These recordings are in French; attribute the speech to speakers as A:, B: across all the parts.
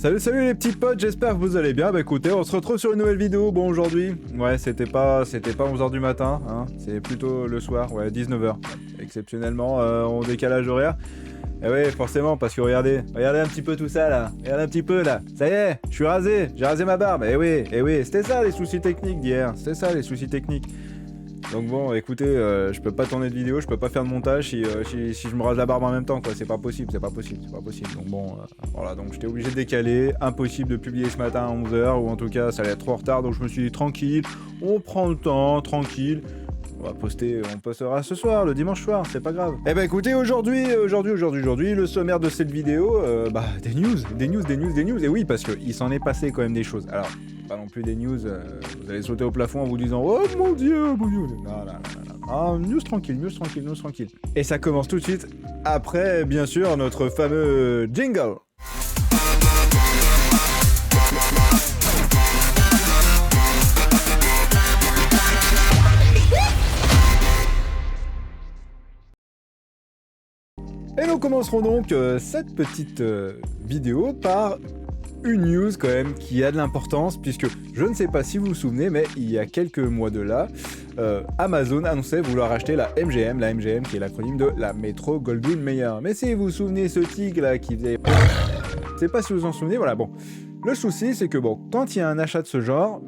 A: Salut les petits potes, j'espère que vous allez bien. Bah écoutez, on se retrouve sur une nouvelle vidéo. Bon, aujourd'hui, ouais, c'était pas 11h du matin, hein, c'est plutôt le soir, ouais, 19h. Exceptionnellement, en décalage horaire. Et ouais, forcément, parce que regardez un petit peu tout ça là. Regardez un petit peu là. Ça y est, je suis rasé, j'ai rasé ma barbe. Eh oui, c'était ça les soucis techniques d'hier. C'était ça les soucis techniques. Donc bon, écoutez, je peux pas tourner de vidéo, je peux pas faire de montage si je me rase la barbe en même temps, quoi. C'est pas possible. Donc bon, voilà, donc j'étais obligé de décaler. Impossible de publier ce matin à 11h, ou en tout cas, ça allait être trop en retard. Donc je me suis dit, tranquille, on prend le temps, tranquille. On postera ce soir, le dimanche soir, c'est pas grave. Eh ben écoutez, aujourd'hui, le sommaire de cette vidéo, des news. Et oui, parce qu'il s'en est passé quand même des choses. Alors, pas non plus des news, vous allez sauter au plafond en vous disant « Oh mon dieu !» Non. News tranquille. Et ça commence tout de suite, après, bien sûr, notre fameux jingle. Et nous commencerons donc cette petite vidéo par une news quand même qui a de l'importance, puisque je ne sais pas si vous vous souvenez, mais il y a quelques mois de là, Amazon annonçait vouloir acheter la MGM qui est l'acronyme de la Metro-Goldwyn-Mayer. Mais si vous vous souvenez, ce tigre là qui faisait... Je sais pas si vous en souvenez, voilà, bon. Le souci, c'est que bon, quand il y a un achat de ce genre,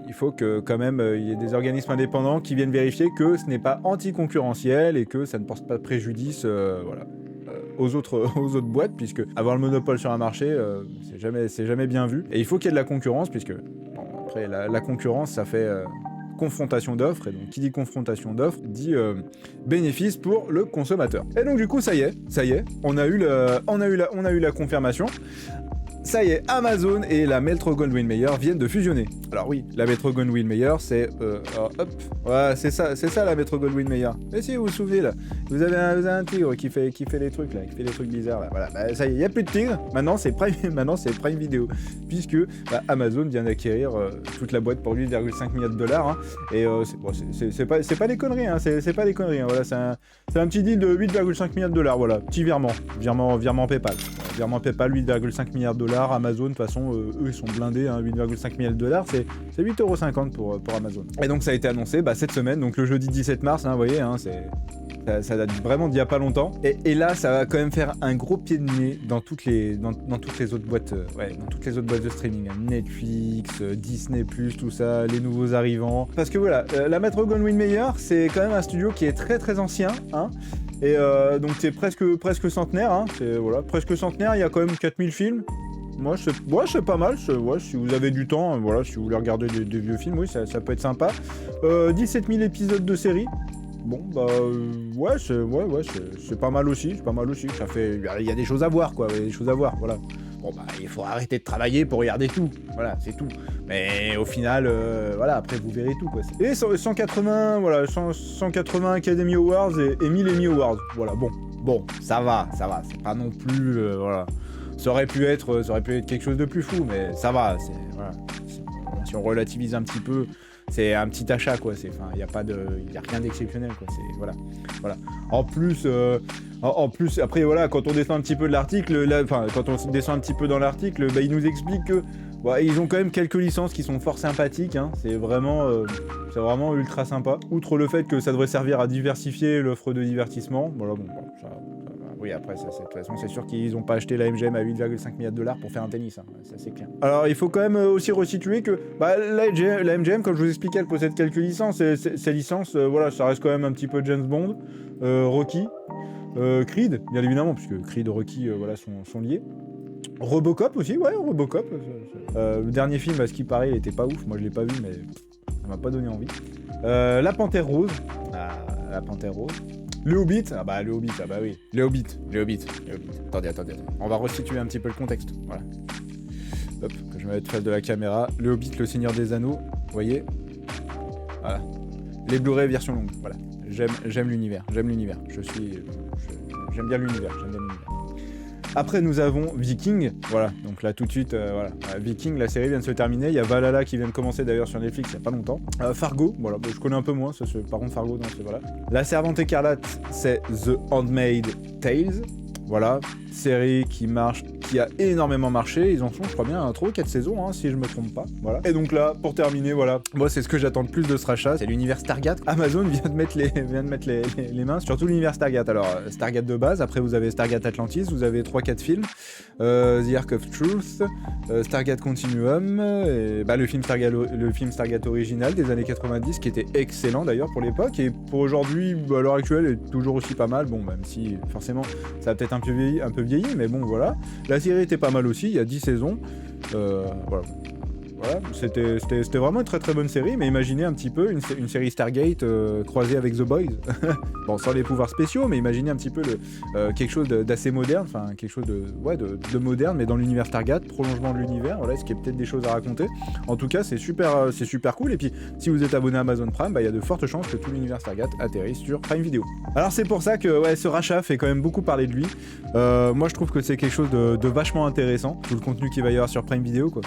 A: il faut que quand même il y ait des organismes indépendants qui viennent vérifier que ce n'est pas anticoncurrentiel et que ça ne porte pas de préjudice aux autres boîtes, puisque avoir le monopole sur un marché, c'est jamais bien vu. Et il faut qu'il y ait de la concurrence, puisque bon, après la concurrence, ça fait confrontation d'offres, et donc qui dit confrontation d'offres dit bénéfice pour le consommateur. Et donc du coup ça y est, on a eu la confirmation. Ça y est, Amazon et la Metro-Goldwyn-Mayer viennent de fusionner. Alors oui, la Metro-Goldwyn-Mayer, c'est... Ouais, c'est ça la Metro-Goldwyn-Mayer. Mais si vous vous souvenez, là, vous avez un tigre qui fait les trucs, là, qui fait les trucs bizarres, là. Voilà, ça y est, il n'y a plus de tigre. Maintenant, c'est Prime Video. Puisque Amazon vient d'acquérir toute la boîte pour 8,5 milliards de dollars. Hein, et c'est pas des conneries, hein. C'est pas des conneries, hein. Voilà, c'est un petit deal de 8,5 milliards de dollars, voilà. Petit virement PayPal. Virement PayPal, 8,5 milliards de dollars. Amazon, de toute façon, eux, ils sont blindés, hein, 8,5 milliards de dollars, c'est 8,50 € pour Amazon. Et donc, ça a été annoncé cette semaine, donc le jeudi 17 mars, hein, vous voyez, hein, ça date vraiment d'il y a pas longtemps. Et là, ça va quand même faire un gros pied de nez dans toutes les autres boîtes, dans toutes les autres boîtes de streaming, hein, Netflix, Disney+, tout ça, les nouveaux arrivants. Parce que voilà, la Metro-Goldwyn-Mayer, c'est quand même un studio qui est très très ancien, hein. Et donc c'est presque centenaire, hein. C'est presque centenaire, il y a quand même 4000 films. Moi, c'est pas mal, si vous avez du temps, si vous voulez regarder des vieux films, oui, ça peut être sympa. 17 000 épisodes de série. Bon, c'est pas mal aussi, ça fait... Il y a des choses à voir, quoi, voilà. Bon, il faut arrêter de travailler pour regarder tout, voilà, c'est tout. Mais au final, après, vous verrez tout, quoi. Et 180 Academy Awards et 1000 Emmy Awards, voilà, bon, ça va, c'est pas non plus, voilà. Ça aurait pu être quelque chose de plus fou, mais ça va, si on relativise un petit peu, c'est un petit achat, quoi. Il y a rien d'exceptionnel, quoi. Voilà. En plus, après, voilà, quand on descend un petit peu de l'article, il nous explique que ils ont quand même quelques licences qui sont fort sympathiques, hein. C'est vraiment ultra sympa. Outre le fait que ça devrait servir à diversifier l'offre de divertissement, voilà, oui, après, ça, de toute façon, c'est sûr qu'ils n'ont pas acheté la MGM à 8,5 milliards de dollars pour faire un tennis, hein. Ça c'est clair. Alors, il faut quand même aussi resituer que la MGM, comme je vous expliquais, elle possède quelques licences, et ces licences, ça reste quand même un petit peu James Bond, Rocky, Creed, bien évidemment, puisque Creed et Rocky sont liés. Robocop aussi, Robocop. Le dernier film, à ce qui paraît, il était pas ouf, moi je l'ai pas vu, mais ça m'a pas donné envie. La Panthère Rose. La Panthère Rose. Le Hobbit, oui. Le Hobbit. Attendez. On va restituer un petit peu le contexte. Voilà. Hop, que je me mette face de la caméra. Le Hobbit, le Seigneur des Anneaux. Vous voyez ? Voilà. Les Blu-ray version longue. Voilà. J'aime l'univers. J'aime bien l'univers. Après, nous avons Viking. Voilà. Donc là, tout de suite, Viking, la série vient de se terminer. Il y a Valhalla qui vient de commencer d'ailleurs sur Netflix il n'y a pas longtemps. Fargo, voilà. Je connais un peu moins. Par contre, Fargo, non, c'est voilà. La Servante écarlate, c'est The Handmaid's Tale. Voilà. série qui marche, qui a énormément marché. Ils en sont, je crois bien, à 3 ou 4 saisons, hein, si je me trompe pas. Voilà. Et donc là, pour terminer, voilà, moi c'est ce que j'attends le plus de ce rachat, c'est l'univers Stargate. Amazon vient de mettre les mains sur tout l'univers Stargate. Alors, Stargate de base, après vous avez Stargate Atlantis, vous avez 3-4 films, The Ark of Truth, Stargate Continuum, et, le film Stargate original des années 90, qui était excellent d'ailleurs pour l'époque, et pour aujourd'hui, à l'heure actuelle, est toujours aussi pas mal, bon, même si forcément ça a peut-être un peu vieilli, mais bon, voilà. La série était pas mal aussi, il y a 10 saisons, voilà. Voilà, c'était vraiment une très très bonne série, mais imaginez un petit peu une série Stargate croisée avec The Boys. Bon, sans les pouvoirs spéciaux, mais imaginez un petit peu quelque chose d'assez moderne, enfin quelque chose de moderne, mais dans l'univers Stargate, prolongement de l'univers, voilà, ce qui est peut-être des choses à raconter. En tout cas, c'est super cool, et puis si vous êtes abonné à Amazon Prime, il y a de fortes chances que tout l'univers Stargate atterrisse sur Prime Video. Alors c'est pour ça que ce rachat fait quand même beaucoup parler de lui. Moi je trouve que c'est quelque chose de vachement intéressant, tout le contenu qu'il va y avoir sur Prime Video, quoi.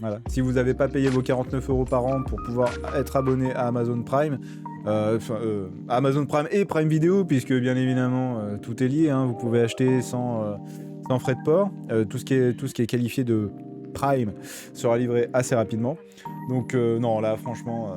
A: Voilà. Si vous n'avez pas payé vos 49 € par an pour pouvoir être abonné à Amazon Prime, Amazon Prime et Prime Video, puisque bien évidemment tout est lié, hein, vous pouvez acheter sans frais de port. Tout ce qui est qualifié de Prime sera livré assez rapidement. Donc non, là franchement,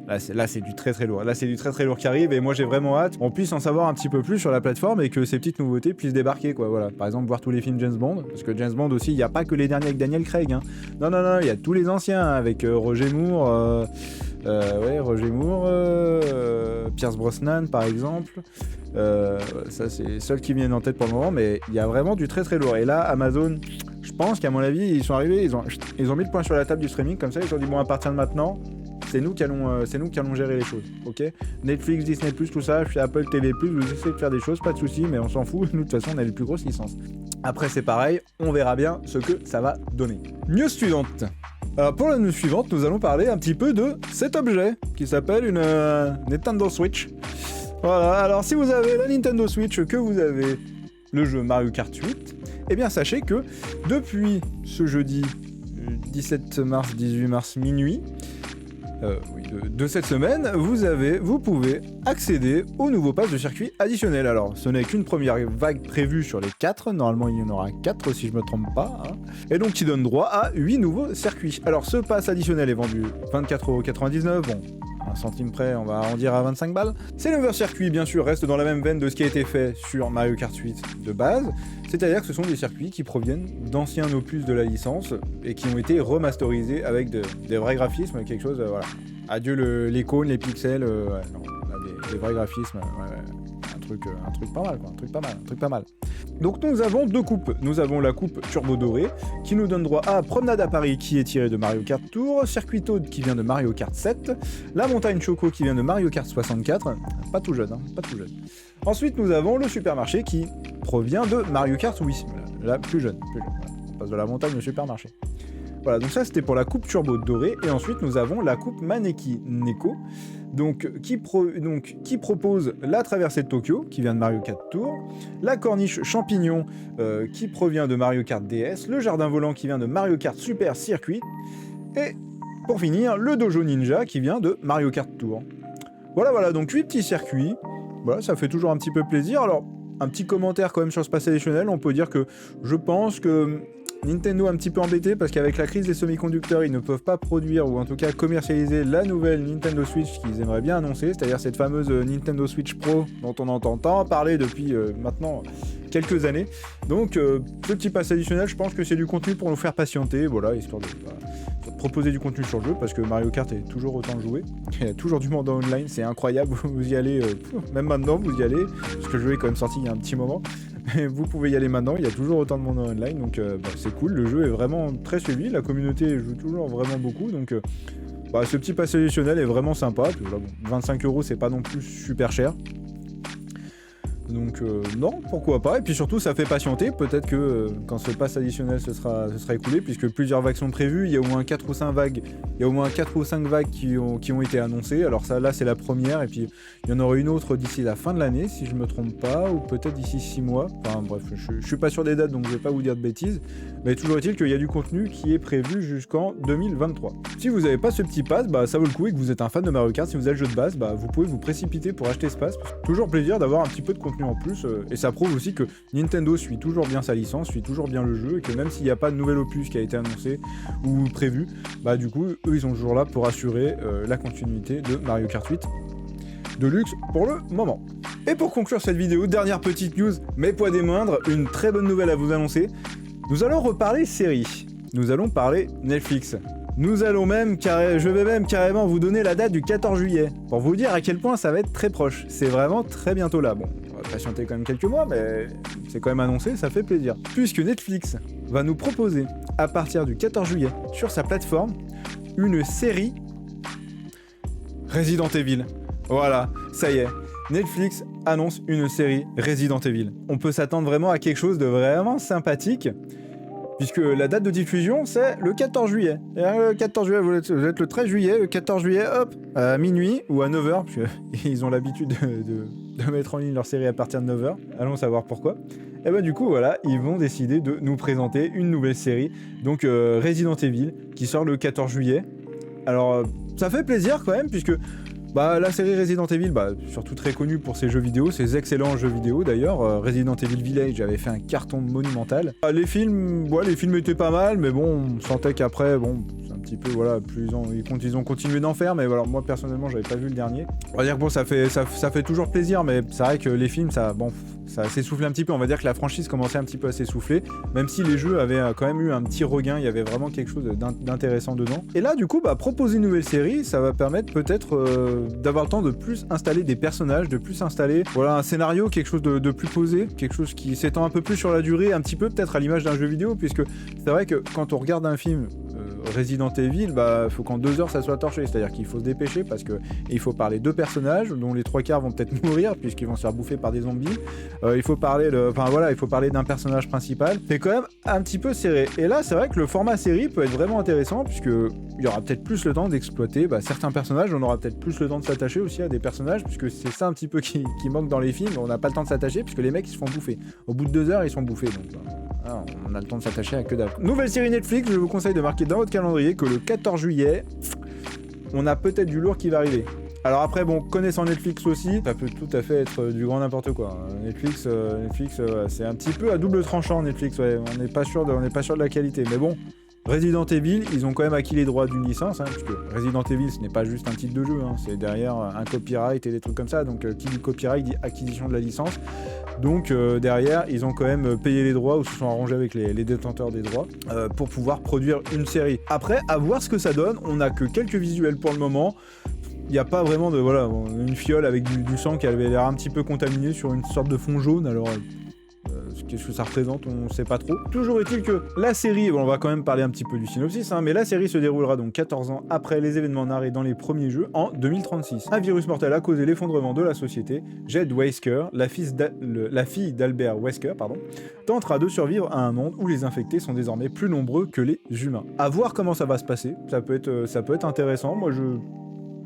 A: là c'est du très très lourd. Là c'est du très très lourd qui arrive, et moi j'ai vraiment hâte qu'on puisse en savoir un petit peu plus sur la plateforme et que ces petites nouveautés puissent débarquer, quoi. Voilà. Par exemple, voir tous les films James Bond, parce que James Bond aussi, il n'y a pas que les derniers avec Daniel Craig, hein. Non, il y a tous les anciens avec Roger Moore, Pierce Brosnan par exemple. Ça c'est les seuls qui viennent en tête pour le moment, mais il y a vraiment du très très lourd. Et là, Amazon, je pense qu'à mon avis, ils sont arrivés, ils ont mis le point sur la table du streaming, comme ça ils ont dit bon, à partir de maintenant, c'est nous qui allons gérer les choses, ok. Netflix, Disney+, tout ça, je suis Apple TV+, vous essayez de faire des choses, pas de soucis, mais on s'en fout, nous de toute façon on a les plus grosses licences. Après c'est pareil, on verra bien ce que ça va donner. News suivante. Alors pour la news suivante, nous allons parler un petit peu de cet objet qui s'appelle une Nintendo Switch. Voilà, alors si vous avez la Nintendo Switch, que vous avez le jeu Mario Kart 8, eh bien sachez que depuis ce jeudi 17 mars, 18 mars minuit, de cette semaine, vous pouvez accéder au nouveau pass de circuit additionnel. Alors, ce n'est qu'une première vague prévue sur les 4, normalement il y en aura 4 si je me trompe pas, hein. Et donc qui donne droit à 8 nouveaux circuits. Alors, ce pass additionnel est vendu 24,99 €, bon, un centime près, on va arrondir à 25 balles. Ces nouveaux circuits, bien sûr, restent dans la même veine de ce qui a été fait sur Mario Kart 8 de base, c'est-à-dire que ce sont des circuits qui proviennent d'anciens opus de la licence et qui ont été remasterisés avec des vrais graphismes, quelque chose, voilà. Adieu les cônes, les pixels, des vrais graphismes, un truc pas mal, quoi, un truc pas mal. Donc nous avons deux coupes. Nous avons la coupe Turbo Dorée, qui nous donne droit à Promenade à Paris, qui est tirée de Mario Kart Tour, Circuit Toad, qui vient de Mario Kart 7, la Montagne Choco, qui vient de Mario Kart 64, pas tout jeune, hein, pas tout jeune. Ensuite, nous avons le Supermarché, qui provient de Mario Kart Wii, là, plus jeune, voilà. On passe de la montagne au supermarché. Voilà, donc ça c'était pour la coupe Turbo Dorée, et ensuite nous avons la coupe Maneki Neko, qui propose la traversée de Tokyo, qui vient de Mario Kart Tour, la corniche champignon, qui provient de Mario Kart DS, le jardin volant qui vient de Mario Kart Super Circuit, et pour finir, le dojo ninja qui vient de Mario Kart Tour. Voilà, donc 8 petits circuits, voilà, ça fait toujours un petit peu plaisir. Alors, un petit commentaire quand même sur ce pass additionnel, on peut dire que je pense que Nintendo est un petit peu embêté parce qu'avec la crise des semi-conducteurs, ils ne peuvent pas produire ou en tout cas commercialiser la nouvelle Nintendo Switch qu'ils aimeraient bien annoncer, c'est-à-dire cette fameuse Nintendo Switch Pro dont on entend tant parler depuis maintenant quelques années. Donc ce petit pass additionnel, je pense que c'est du contenu pour nous faire patienter, voilà, histoire de proposer du contenu sur le jeu, parce que Mario Kart est toujours autant joué, il y a toujours du monde en online, c'est incroyable, vous y allez, même maintenant vous y allez, parce que le jeu est quand même sorti il y a un petit moment. Et vous pouvez y aller maintenant, il y a toujours autant de monde en online, donc c'est cool, le jeu est vraiment très suivi, la communauté joue toujours vraiment beaucoup, donc ce petit pass additionnel est vraiment sympa. Puis, voilà, 25 € c'est pas non plus super cher. Donc non, pourquoi pas, et puis surtout ça fait patienter, peut-être que quand ce pass additionnel se sera écoulé, puisque plusieurs vagues sont prévues, il y a au moins 4 ou 5 vagues qui ont été annoncées, alors ça là c'est la première, et puis il y en aura une autre d'ici la fin de l'année si je me trompe pas, ou peut-être d'ici 6 mois, enfin bref, je suis pas sûr des dates donc je vais pas vous dire de bêtises, mais toujours est-il qu'il y a du contenu qui est prévu jusqu'en 2023. Si vous avez pas ce petit pass, ça vaut le coup, et que vous êtes un fan de Mario Kart, si vous avez le jeu de base, vous pouvez vous précipiter pour acheter ce pass, toujours plaisir d'avoir un petit peu de contenu contenu en plus, et ça prouve aussi que Nintendo suit toujours bien sa licence, suit toujours bien le jeu, et que même s'il n'y a pas de nouvel opus qui a été annoncé ou prévu, bah du coup, eux ils sont toujours là pour assurer la continuité de Mario Kart 8 Deluxe pour le moment. Et pour conclure cette vidéo, dernière petite news, mais pas des moindres, une très bonne nouvelle à vous annoncer. Nous allons reparler séries. Nous allons parler Netflix. Nous allons même, je vais même carrément vous donner la date du 14 juillet, pour vous dire à quel point ça va être très proche. C'est vraiment très bientôt là. Bon, on va patienter quand même quelques mois, mais c'est quand même annoncé, ça fait plaisir. Puisque Netflix va nous proposer, à partir du 14 juillet, sur sa plateforme, une série Resident Evil. Voilà, ça y est. Netflix annonce une série Resident Evil. On peut s'attendre vraiment à quelque chose de vraiment sympathique, puisque la date de diffusion, c'est le 14 juillet. Et le 14 juillet, vous êtes le 13 juillet, le 14 juillet, hop, à minuit ou à 9h, puisqu'ils ont l'habitude de mettre en ligne leur série à partir de 9h. Allons savoir pourquoi. Et bah du coup, voilà, ils vont décider de nous présenter une nouvelle série, donc Resident Evil, qui sort le 14 juillet. Alors, ça fait plaisir quand même, puisque la série Resident Evil, surtout très connue pour ses jeux vidéo, ses excellents jeux vidéo d'ailleurs. Resident Evil Village avait fait un carton monumental. Les films étaient pas mal, mais bon, on sentait qu'après, c'est un petit peu, ils ont continué d'en faire, mais voilà, moi personnellement, j'avais pas vu le dernier. On va dire que ça fait toujours plaisir, mais c'est vrai que les films, ça s'essoufflait un petit peu. On va dire que la franchise commençait un petit peu à s'essouffler, même si les jeux avaient quand même eu un petit regain, il y avait vraiment quelque chose d'intéressant dedans. Et là, du coup, proposer une nouvelle série, ça va permettre peut-être d'avoir le temps de plus installer des personnages, de plus installer un scénario, quelque chose de plus posé, quelque chose qui s'étend un peu plus sur la durée, un petit peu peut-être à l'image d'un jeu vidéo, puisque c'est vrai que quand on regarde un film Resident Evil, faut qu'en 2 heures ça soit torché, c'est-à-dire qu'il faut se dépêcher parce que il faut parler de personnages dont les 3/4 vont peut-être mourir puisqu'ils vont se faire bouffer par des zombies. Il faut parler d'un personnage principal. C'est quand même un petit peu serré. Et là, c'est vrai que le format série peut être vraiment intéressant puisque il y aura peut-être plus le temps d'exploiter certains personnages. On aura peut-être plus le temps de s'attacher aussi à des personnages puisque c'est ça un petit peu qui manque dans les films. On n'a pas le temps de s'attacher puisque les mecs ils se font bouffer. Au bout de 2 heures, ils sont bouffés. Donc on a le temps de s'attacher à que dalle. Nouvelle série Netflix, je vous conseille de marquer dans votre calendrier que le 14 juillet, on a peut-être du lourd qui va arriver. Alors après, connaissant Netflix aussi, ça peut tout à fait être du grand n'importe quoi. Netflix, c'est un petit peu à double tranchant Netflix, ouais. On n'est pas sûr de la qualité, mais bon. Resident Evil, ils ont quand même acquis les droits d'une licence, puisque Resident Evil, ce n'est pas juste un titre de jeu, c'est derrière un copyright et des trucs comme ça, donc qui dit copyright dit acquisition de la licence. Donc derrière, ils ont quand même payé les droits ou se sont arrangés avec les détenteurs des droits pour pouvoir produire une série. Après, à voir ce que ça donne, on n'a que quelques visuels pour le moment. Il n'y a pas vraiment une fiole avec du sang qui avait l'air un petit peu contaminé sur une sorte de fond jaune, alors... qu'est-ce que ça représente, on ne sait pas trop. Toujours est-il que la série, on va quand même parler un petit peu du synopsis, mais la série se déroulera donc 14 ans après les événements narrés dans les premiers jeux en 2036. Un virus mortel a causé l'effondrement de la société. Jed Wesker, la fille d'Albert Wesker, tentera de survivre à un monde où les infectés sont désormais plus nombreux que les humains. À voir comment ça va se passer, ça peut être intéressant. Moi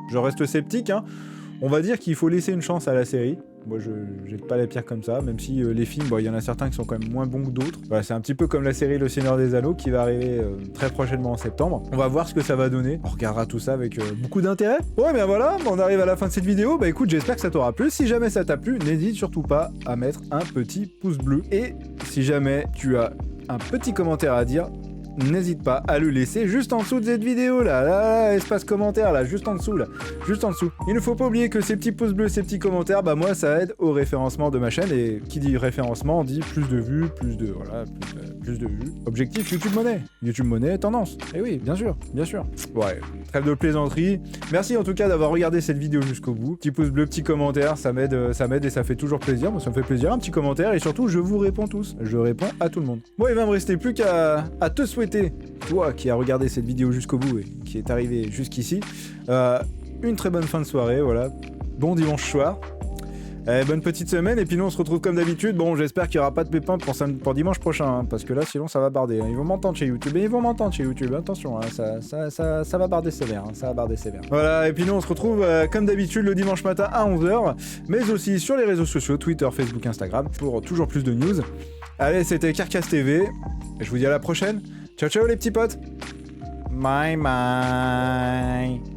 A: je reste sceptique, On va dire qu'il faut laisser une chance à la série. Moi, je jette pas la pierre comme ça, même si les films, il y en a certains qui sont quand même moins bons que d'autres. Voilà, c'est un petit peu comme la série Le Seigneur des Anneaux qui va arriver très prochainement en septembre. On va voir ce que ça va donner. On regardera tout ça avec beaucoup d'intérêt. Ouais, bien voilà, on arrive à la fin de cette vidéo. Écoute, j'espère que ça t'aura plu. Si jamais ça t'a plu, n'hésite surtout pas à mettre un petit pouce bleu. Et si jamais tu as un petit commentaire à dire, n'hésite pas à le laisser juste en dessous de cette vidéo là, espace commentaire là, juste en dessous. Il ne faut pas oublier que ces petits pouces bleus, ces petits commentaires, moi ça aide au référencement de ma chaîne, et qui dit référencement dit plus de vues, plus de vues. Objectif YouTube monnaie, tendance. Et oui, bien sûr. Ouais, trêve de plaisanterie. Merci en tout cas d'avoir regardé cette vidéo jusqu'au bout. Petit pouce bleu, petit commentaire, ça m'aide et ça fait toujours plaisir. Moi ça me fait plaisir, un petit commentaire, et surtout je vous réponds tous. Je réponds à tout le monde. Bon, il va me rester plus qu'à te souhaiter, toi qui as regardé cette vidéo jusqu'au bout et qui est arrivé jusqu'ici, une très bonne fin de soirée, voilà. Bon dimanche soir. Bonne petite semaine, et puis nous on se retrouve comme d'habitude. Bon, j'espère qu'il n'y aura pas de pépins pour dimanche prochain, parce que là sinon ça va barder. Ils vont m'entendre chez YouTube, attention, ça va barder sévère, Voilà, et puis nous on se retrouve comme d'habitude le dimanche matin à 11h, mais aussi sur les réseaux sociaux, Twitter, Facebook, Instagram, pour toujours plus de news. Allez, c'était Carcasse TV, et je vous dis à la prochaine. Ciao ciao les petits potes. Bye bye.